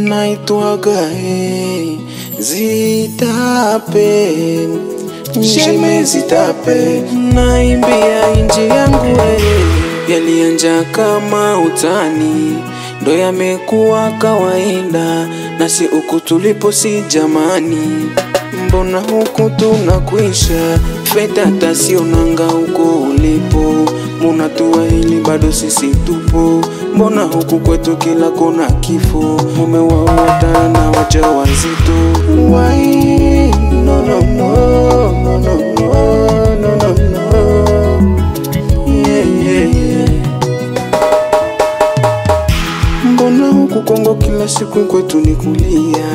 naitwaga Zitape, Sheme Zitape, naimbia inji yangu yalianja kama utani, ndo yamekuwa kawaida, nasi uku tulipo si jamani. Mbona huku tunakuisha, feta tasio nanga huko ulipo, munatua hili bado sisi tupo. Mbona huku kwetu kila kona kifo, mumewaota na waja wazito. Why? No, no, no, no, no, no, no, no, no. Yeah, yeah, yeah. Mbona huku Kongo kila siku kwetu ni kulia,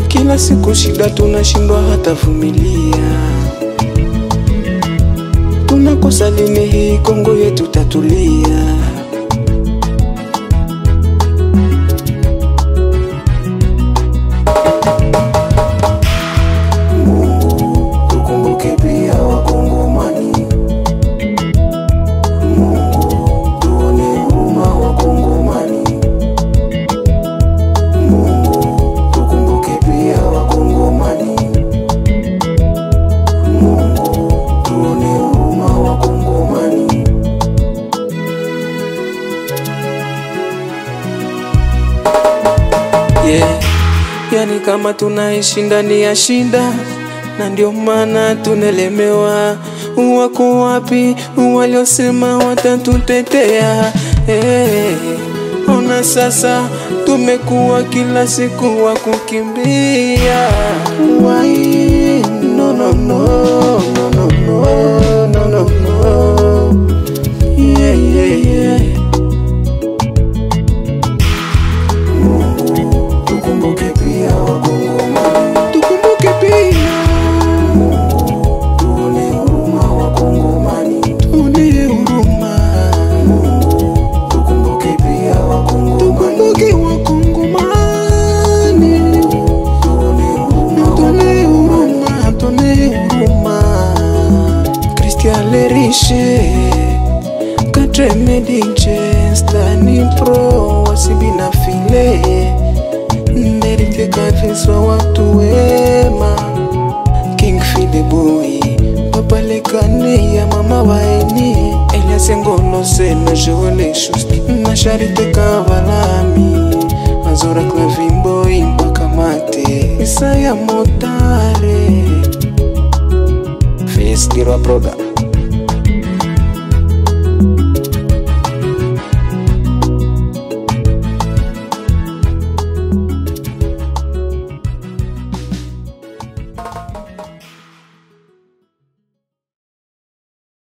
kila siku shida tunashindwa hata vumilia. Tunakosa lini hii Kongo yetu tatulia? Mungu tukumbuke pia Wakongomani, Mungu tuone huruma Wakongomani, Mungu tukumbuke pia Wakongomani, Mungu tuone huruma Wakongomani. Yeah, yani kama tunaishi ndani ya shida, na ndio maana tunelemewa. Wako wapi waliosema watatutetea? Ona sasa tumekuwa kila siku wa kukimbia. Why? No, no, no, no, no, no, no, no, no. Yeah, yeah, yeah. Mungu tukumbuke pia Wakongomani, tukumbuke pia. Mungu tuone huruma Wakongomani, tuone huruma. Mungu tukumbuke pia Wakongomani, tukumbuke Wakongomani. Tuone huruma, tuone huruma, tuone huruma. Christian Lerishe, Katre Medinche, Stani Pro, Wasibina File, Merite kafiswa watu wema. King Fide Boy, Papa Lekane ya mama waeni, Elias Ngolo se na Joel Shusti, na Charite Kavalami, Azora Clavimbo mpaka mate, Isaya Motare, Face Girl Broda.